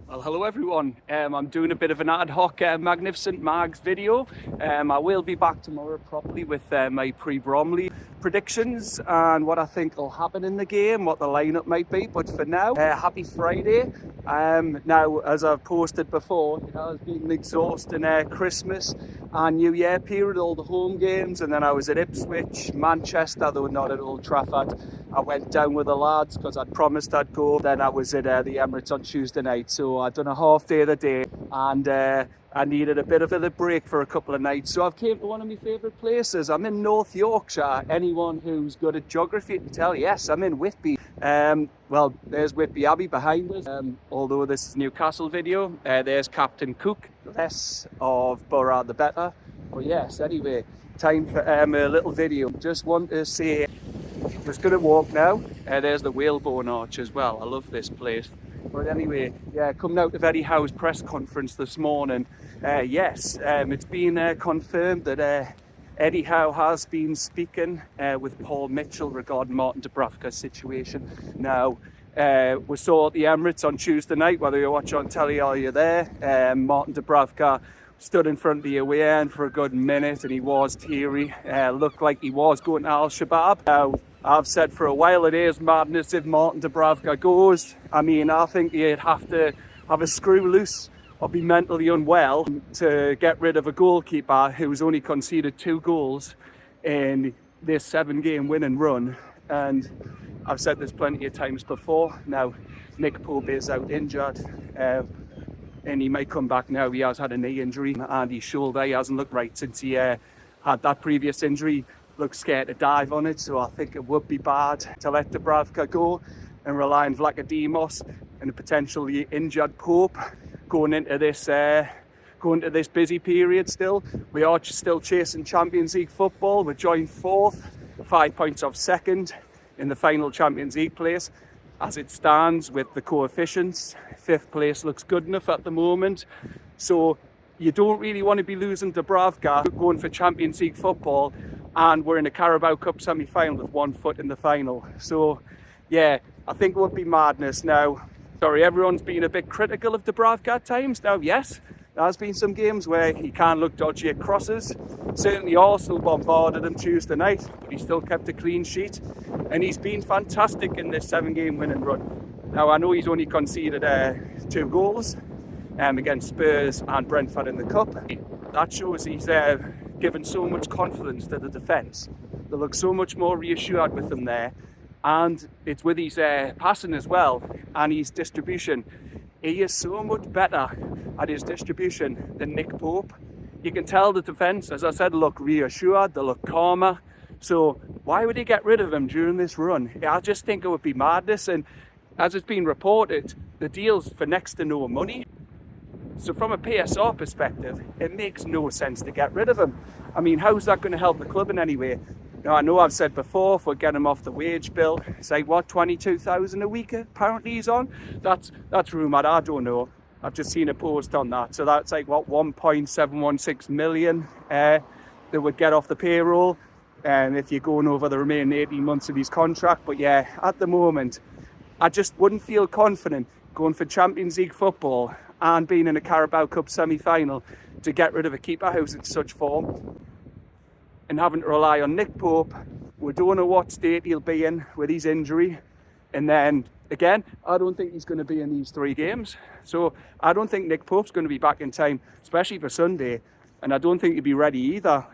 Well, hello everyone. I'm doing a bit of an Ad-Hoc Magnificent Mags video. I will be back tomorrow properly with my pre-Bromley predictions and what I think will happen in the game, what the lineup might be. But for now, happy Friday. Now, as I've posted before, it has been an exhausting Christmas and New Year period, all the home games, and then I was at Ipswich, Manchester, though not at Old Trafford. I went down with the lads because I'd promised I'd go. Then I was at the Emirates on Tuesday night, so I'd done a half day of the day, and I needed a bit of a break for a couple of nights. So I've came to one of my favourite places. I'm in North Yorkshire. Anyone who's good at geography can tell, yes, I'm in Whitby. Well, there's Whitby Abbey behind us. Although this is a Newcastle video, there's Captain Cook. Less of Borough the better. But yes, anyway, time for a little video. Just want to say, just going to walk now. There's the Whalebone Arch as well. I love this place. But anyway, yeah, coming out of Eddie Howe's press conference this morning, yes, it's been confirmed that Eddie Howe has been speaking with Paul Mitchell regarding Martin Dúbravka's situation. Now, we saw at the Emirates on Tuesday night, whether you watch on telly or you're there, Martin Dúbravka stood in front of the away end for a good minute and he was teary. Looked like he was going to Al-Shabaab. Now, I've said for a while it is madness if Martin Dúbravka goes. I mean, I think you'd have to have a screw loose or be mentally unwell to get rid of a goalkeeper who's only conceded 2 goals in this 7-game winning run. And I've said this plenty of times before. Now, Nick Pope is out injured. And he might come back now. He has had a knee injury and his shoulder, he hasn't looked right since he had that previous injury. Looks scared to dive on it, so I think it would be bad to let Dúbravka go and rely on Vlachodimos and a potentially injured Pope going into this busy period still. We are still chasing Champions League football. We're joined 4th, 5 points off 2nd in the final Champions League place. As it stands with the coefficients, 5th place looks good enough at the moment. So you don't really want to be losing Dúbravka going for Champions League football, and we're in a Carabao Cup semi-final with 1 foot in the final. So yeah, I think it would be madness. Now, sorry, everyone's been a bit critical of Dúbravka at times. Now, yes, there has been some games where he can look dodgy at crosses. Certainly Arsenal bombarded him Tuesday night, but he still kept a clean sheet. And he's been fantastic in this 7-game winning run. Now, I know he's only conceded 2 goals against Spurs and Brentford in the Cup. That shows he's given so much confidence to the defence. They look so much more reassured with him there. And it's with his passing as well and his distribution. He is so much better at his distribution than Nick Pope. You can tell the defence, as I said, look reassured, they look calmer. So why would he get rid of him during this run? I just think it would be madness. And as it's been reported, the deal's for next to no money. So from a PSR perspective, it makes no sense to get rid of him. I mean, how's that going to help the club in any way? Now, I know I've said before, if we get him off the wage bill, say what, 22,000 a week apparently he's on? That's rumoured, I don't know. I've just seen a post on that. So that's like, what, 1.716 million that would get off the payroll if you're going over the remaining 18 months of his contract. But yeah, at the moment, I just wouldn't feel confident going for Champions League football and being in a Carabao Cup semi-final to get rid of a keeper who's in such form and having to rely on Nick Pope. We don't know what state he'll be in with his injury. And then, again, I don't think he's going to be in these 3 games. So I don't think Nick Pope's going to be back in time, especially for Sunday. And I don't think he'll be ready either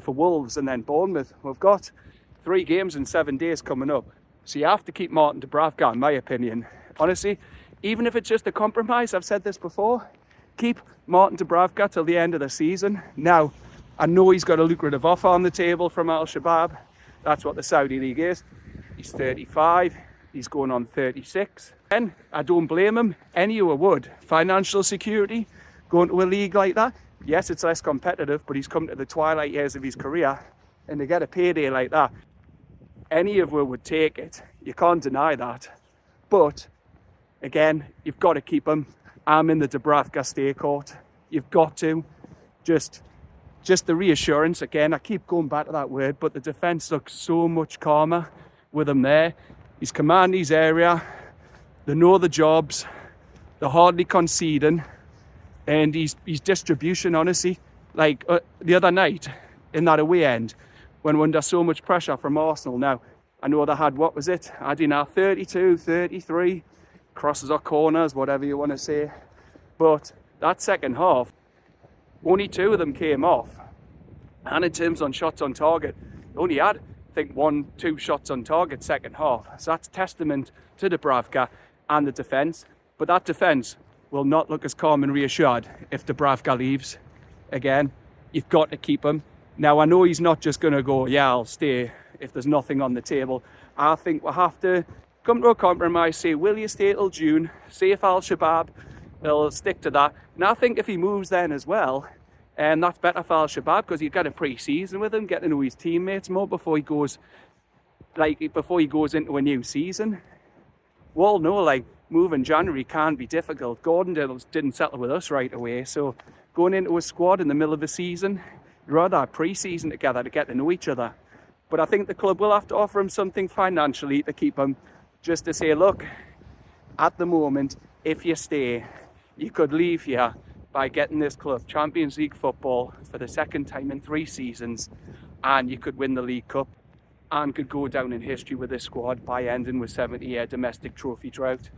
for Wolves and then Bournemouth. We've got 3 games in 7 days coming up. So you have to keep Martin Dúbravka, in my opinion. Honestly, even if it's just a compromise, I've said this before, keep Martin Dúbravka till the end of the season. Now, I know he's got a lucrative offer on the table from Al-Shabaab. That's what the Saudi League is. He's 35. He's going on 36. And I don't blame him. Any who would. Financial security, going to a league like that. Yes, it's less competitive, but he's come to the twilight years of his career. And to get a payday like that, any of us would take it. You can't deny that. But again, you've got to keep him. I'm in the Dúbravka stay court. You've got to. Just the reassurance, again, I keep going back to that word, but the defence looks so much calmer with him there. He's commanding his area. They know the jobs. They're hardly conceding, and his distribution, honestly, like the other night in that away end, when we're under so much pressure from Arsenal. Now, I know they had, what was it? I don't know, 32, 33 crosses or corners, whatever you want to say. But that second half, only 2 of them came off. And in terms on shots on target, they only had, I think, 1-2 shots on target second half. So that's testament to Dúbravka and the defence. But that defence will not look as calm and reassured if Dúbravka leaves. Again, you've got to keep him. Now, I know he's not just going to go, yeah, I'll stay if there's nothing on the table. I think we'll have to come to a compromise, say, will you stay till June? See if Al-Shabaab will stick to that. And I think if he moves then as well, that's better for Al-Shabaab, because he'd get a pre-season with him, get to know his teammates more before he goes into a new season. We all know, like, moving January can be difficult. Gordon didn't settle with us right away, so going into a squad in the middle of the season, you'd rather have pre-season together to get to know each other. But I think the club will have to offer him something financially to keep him, just to say, look, at the moment, if you stay, you could leave here by getting this club Champions League football for the second time in 3 seasons, and you could win the League Cup and could go down in history with this squad by ending with 70-year domestic trophy drought.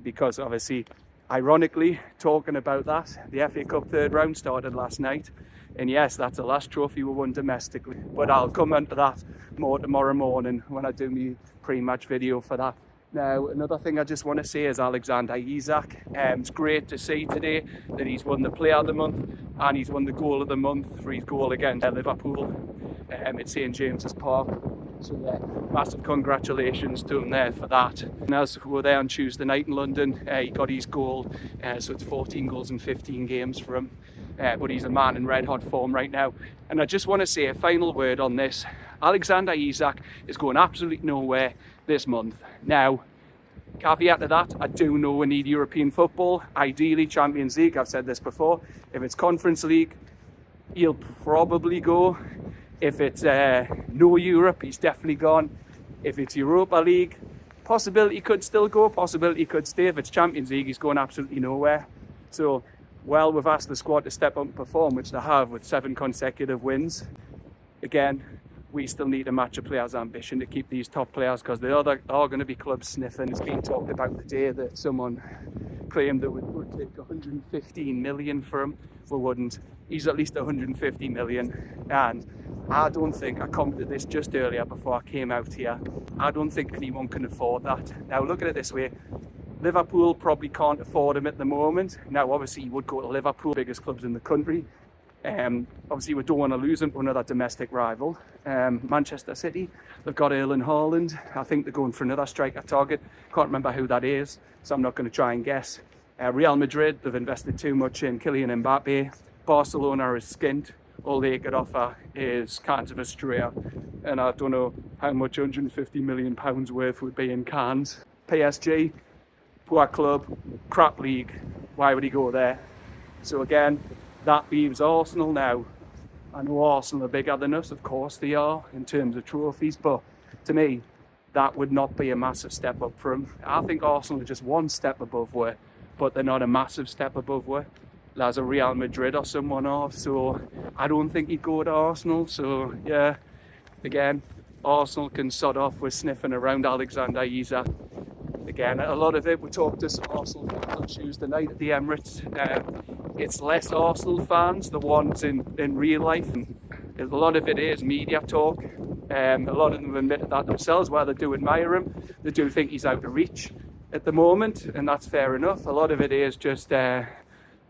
Because obviously, ironically, talking about that, the FA Cup third round started last night, and yes, that's the last trophy we won domestically. But I'll come into that more tomorrow morning when I do my pre-match video for that. Now, another thing I just want to say is Alexander Isak. It's great to see today that he's won the Player of the Month and he's won the Goal of the Month for his goal against Liverpool at St James's Park. So yeah, massive congratulations to him there for that. And as we were there on Tuesday night in London, he got his goal, so it's 14 goals in 15 games for him. But he's a man in red hot form right now. And I just want to say a final word on this. Alexander Isak is going absolutely nowhere this month. Now, caveat to that, I do know we need European football, ideally Champions League. I've said this before. If it's Conference League, he'll probably go. If it's no Europe, he's definitely gone. If it's Europa League, possibility could still go, possibility could stay. If it's Champions League, he's going absolutely nowhere. So, well, we've asked the squad to step up and perform, which they have with 7 consecutive wins. Again, we still need to match a player's ambition to keep these top players, because there are going to be clubs sniffing. It's been talked about today that someone claimed that we would take 115 million for him. We wouldn't. He's at least 150 million. And I don't think, I commented this just earlier before I came out here, I don't think anyone can afford that. Now, look at it this way. Liverpool probably can't afford him at the moment. Now, obviously, he would go to Liverpool, biggest clubs in the country. Obviously, we don't want to lose him to another domestic rival. Manchester City, they've got Erling Haaland. I think they're going for another striker target. Can't remember who that is, so I'm not going to try and guess. Real Madrid, they've invested too much in Kylian Mbappe. Barcelona is skint. All they could offer is cans of Estrella. And I don't know how much £150 million worth would be in cans. PSG, poor club, crap league. Why would he go there? So again, that leaves Arsenal now. I know Arsenal are bigger than us, of course they are, in terms of trophies, but to me, that would not be a massive step up for them. I think Arsenal are just one step above where, but they're not a massive step above where. There's a Real Madrid or someone off, so I don't think he'd go to Arsenal. So yeah, again, Arsenal can sod off with sniffing around Alexander Isak. Again, a lot of it, we talked to some Arsenal fans on Tuesday night at the Emirates. It's less Arsenal fans, the ones in real life. And a lot of it is media talk. A lot of them have admitted that themselves, while they do admire him. They do think he's out of reach at the moment, and that's fair enough. A lot of it is just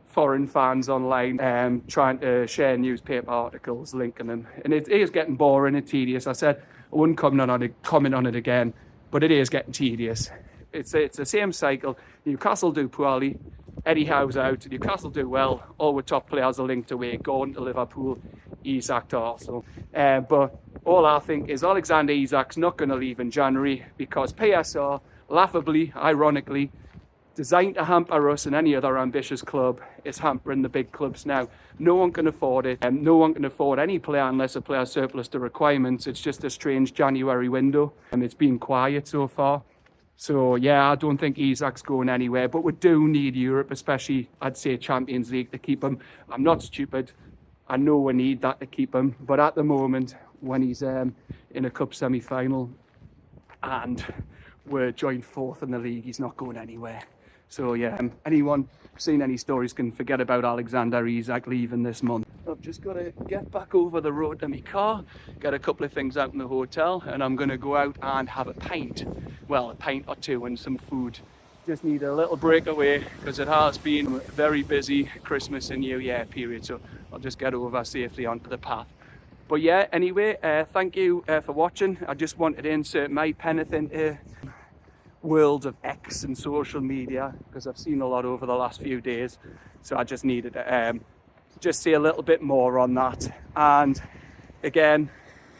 foreign fans online trying to share newspaper articles, linking them. And it is getting boring and tedious. I said I wouldn't comment on it again, but it is getting tedious. It's the same cycle. Newcastle do poorly, Eddie Howe's out. Newcastle do well. All the top players are linked away, going to Liverpool, Isak to Arsenal. But all I think is Alexander Isak's not going to leave in January, because PSR, laughably, ironically, designed to hamper us and any other ambitious club, is hampering the big clubs now. No one can afford it, and no one can afford any player unless a player surplus to requirements. It's just a strange January window, and it's been quiet so far. So yeah, I don't think Isak's going anywhere, but we do need Europe, especially I'd say Champions League, to keep him. I'm not stupid. I know we need that to keep him, but at the moment, when he's in a cup semi-final and we're joint fourth in the league, he's not going anywhere. So yeah, anyone seen any stories can forget about Alexander Isak leaving this month. I've just got to get back over the road to my car, get a couple of things out in the hotel, and I'm going to go out and have a pint. Well, a pint or two and some food. Just need a little breakaway because it has been a very busy Christmas and New Year period, so I'll just get over safely onto the path. But yeah, anyway, thank you for watching. I just wanted to insert my penneth into world of X and social media because I've seen a lot over the last few days, so I just needed to just say a little bit more on that. And again,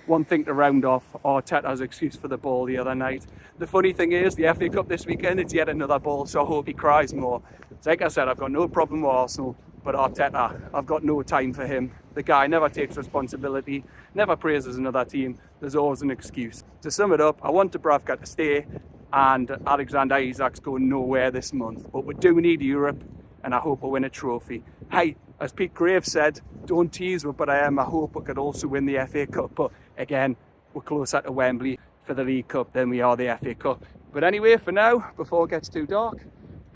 one thing to round off Arteta's excuse for the ball the other night. The funny thing is, the FA Cup this weekend, it's yet another ball, so I hope he cries more. Like I said, I've got no problem with Arsenal, but Arteta, I've got no time for him. The guy never takes responsibility, never praises another team. There's always an excuse. To sum it up, I want Dúbravka to stay, and Alexander Isak's going nowhere this month. But we do need Europe, and I hope we win a trophy. Hey, as Pete Graves said, don't tease me, but I hope we could also win the FA Cup. But again, we're closer to Wembley for the League Cup than we are the FA Cup. But anyway, for now, before it gets too dark,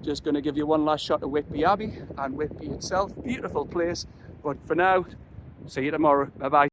just going to give you one last shot of Whitby Abbey and Whitby itself. Beautiful place. But for now, see you tomorrow. Bye-bye.